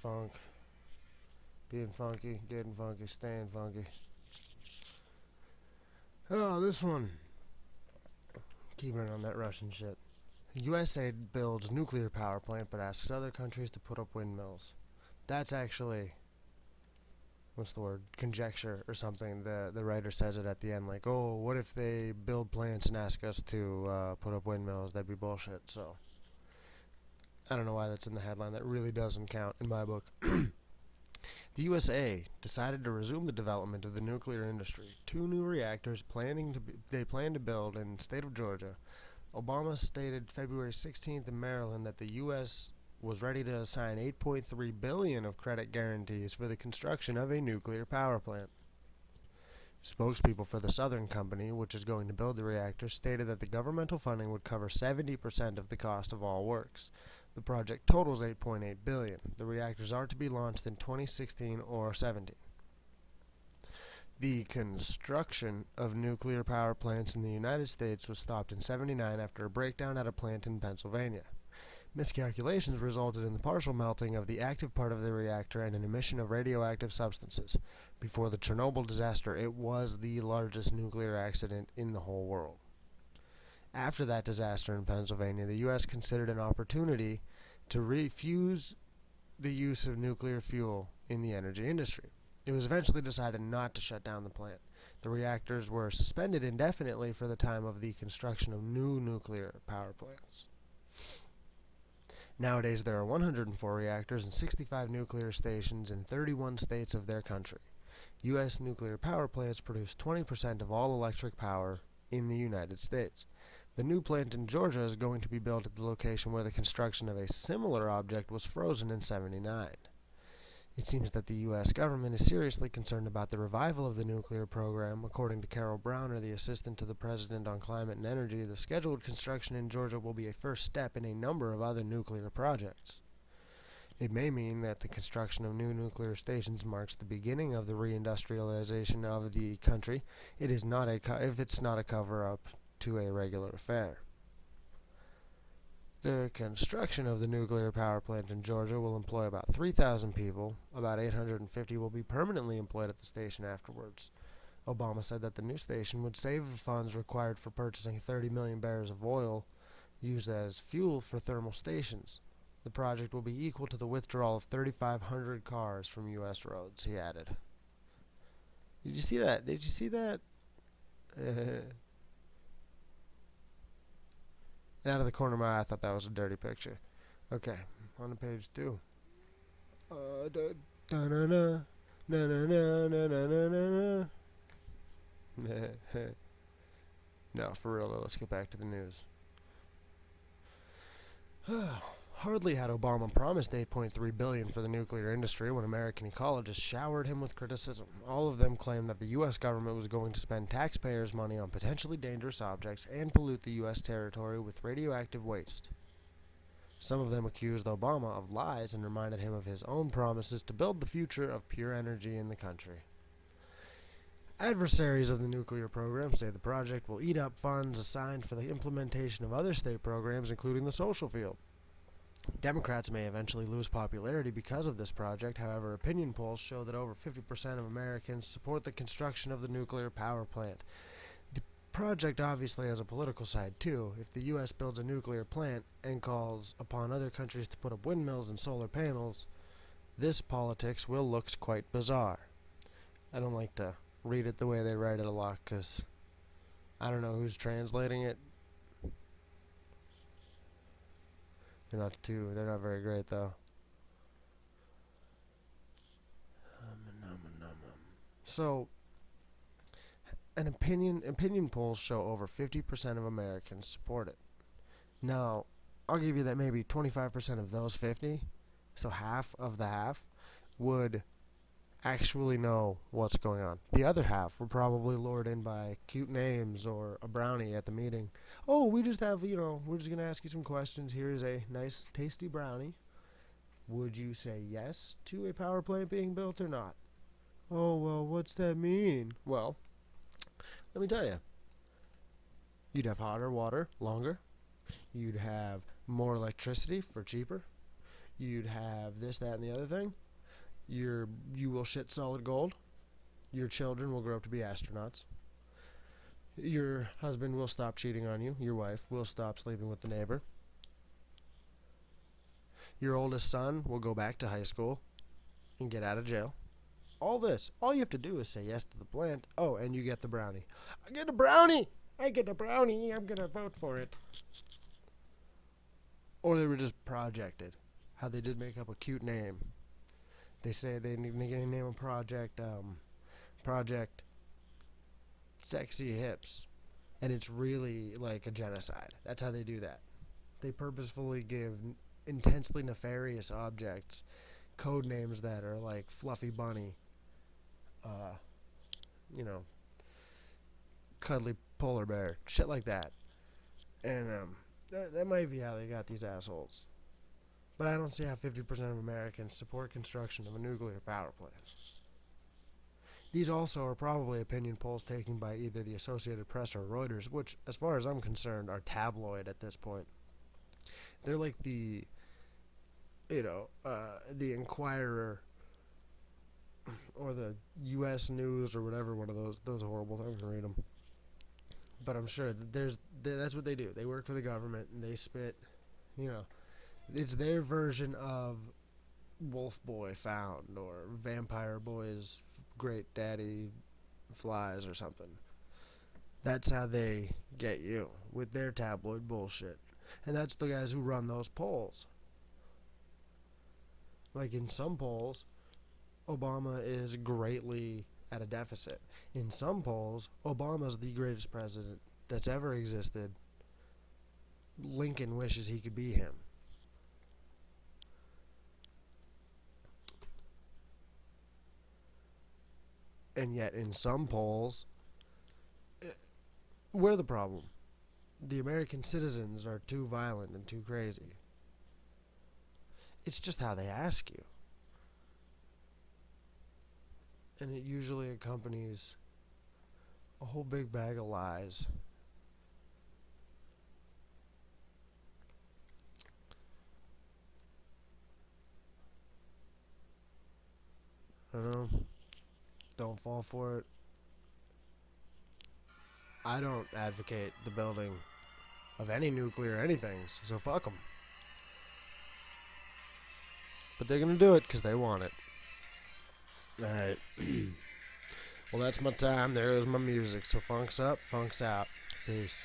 funk. Being funky, getting funky, staying funky. Oh, this one. Keeping it on that Russian shit. USA builds nuclear power plant but asks other countries to put up windmills. That's actually, what's the word, conjecture or something. The writer says it at the end, like, oh, what if they build plants and ask us to put up windmills? That'd be bullshit. So I don't know why that's in the headline. That really doesn't count in my book. The USA decided to resume the development of the nuclear industry. Two new reactors they plan to build in the state of Georgia. Obama stated February 16th in Maryland that the U.S. was ready to assign $8.3 billion of credit guarantees for the construction of a nuclear power plant. Spokespeople for the Southern Company, which is going to build the reactor, stated that the governmental funding would cover 70% of the cost of all works. The project totals $8.8 billion. The reactors are to be launched in 2016 or 17. The construction of nuclear power plants in the United States was stopped in '79 after a breakdown at a plant in Pennsylvania. Miscalculations resulted in the partial melting of the active part of the reactor and an emission of radioactive substances. Before the Chernobyl disaster, it was the largest nuclear accident in the whole world. After that disaster in Pennsylvania, the U.S. considered an opportunity to refuse the use of nuclear fuel in the energy industry. It was eventually decided not to shut down the plant. The reactors were suspended indefinitely for the time of the construction of new nuclear power plants. Nowadays, there are 104 reactors and 65 nuclear stations in 31 states of their country. U.S. nuclear power plants produce 20% of all electric power in the United States. The new plant in Georgia is going to be built at the location where the construction of a similar object was frozen in '79. It seems that the U.S. government is seriously concerned about the revival of the nuclear program. According to Carol Browner, the assistant to the president on climate and energy, the scheduled construction in Georgia will be a first step in a number of other nuclear projects. It may mean that the construction of new nuclear stations marks the beginning of the reindustrialization of the country. It is not if it's not a cover-up to a regular affair. The construction of the nuclear power plant in Georgia will employ about 3,000 people. About 850 will be permanently employed at the station afterwards. Obama said that the new station would save the funds required for purchasing 30 million barrels of oil used as fuel for thermal stations. The project will be equal to the withdrawal of 3,500 cars from U.S. roads, he added. Did you see that? Did you see that? Out of the corner of my eye, I thought that was a dirty picture. Okay, on to page 2. No, for real though, let's get back to the news. Hardly had Obama promised $8.3 billion for the nuclear industry when American ecologists showered him with criticism. All of them claimed that the U.S. government was going to spend taxpayers' money on potentially dangerous objects and pollute the U.S. territory with radioactive waste. Some of them accused Obama of lies and reminded him of his own promises to build the future of pure energy in the country. Adversaries of the nuclear program say the project will eat up funds assigned for the implementation of other state programs, including the social field. Democrats may eventually lose popularity because of this project. However, opinion polls show that over 50% of Americans support the construction of the nuclear power plant. The project obviously has a political side too. If the U.S. builds a nuclear plant and calls upon other countries to put up windmills and solar panels, this politics will look quite bizarre. I don't like to read it the way they write it a lot because I don't know who's translating it. They're not very great though. So, opinion polls show over 50% of Americans support it. Now, I'll give you that maybe 25% of those 50, so half of the half, would actually know what's going on. The other half were probably lured in by cute names or a brownie at the meeting. Oh, we just have, we're just going to ask you some questions. Here is a nice, tasty brownie. Would you say yes to a power plant being built or not? Oh, well, what's that mean? Well, let me tell you. You'd have hotter water longer. You'd have more electricity for cheaper. You'd have this, that, and the other thing. You will shit solid gold. Your children will grow up to be astronauts. Your husband will stop cheating on you. Your wife will stop sleeping with the neighbor. Your oldest son will go back to high school and get out of jail. All this, all you have to do is say yes to the plant. Oh, and you get the brownie. I get a brownie! I get a brownie! I'm gonna vote for it. Or they were just projected. How they did make up a cute name. They say they name a project, Project Sexy Hips. And it's really like a genocide. That's how they do that. They purposefully give intensely nefarious objects code names that are like Fluffy Bunny, you know, Cuddly Polar Bear, shit like that. And that might be how they got these assholes. But I don't see how 50% of Americans support construction of a nuclear power plant. These also are probably opinion polls taken by either the Associated Press or Reuters, which, as far as I'm concerned, are tabloid at this point. They're like the Inquirer or the U.S. News or whatever, one of those horrible things. Read them. But I'm sure that that's what they do. They work for the government and they spit, it's their version of Wolf Boy Found or Vampire Boy's Great Daddy Flies or something. That's how they get you with their tabloid bullshit. And that's the guys who run those polls. Like in some polls, Obama is greatly at a deficit. In some polls, Obama's the greatest president that's ever existed. Lincoln wishes he could be him. And yet in some polls, we're the problem. The American citizens are too violent and too crazy. It's just how they ask you. And it usually accompanies a whole big bag of lies. I don't know. Don't fall for it. I don't advocate the building of any nuclear anythings, so fuck them. But they're gonna do it because they want it. Alright. Well, that's my time. There is my music. So funk's up, funk's out. Peace.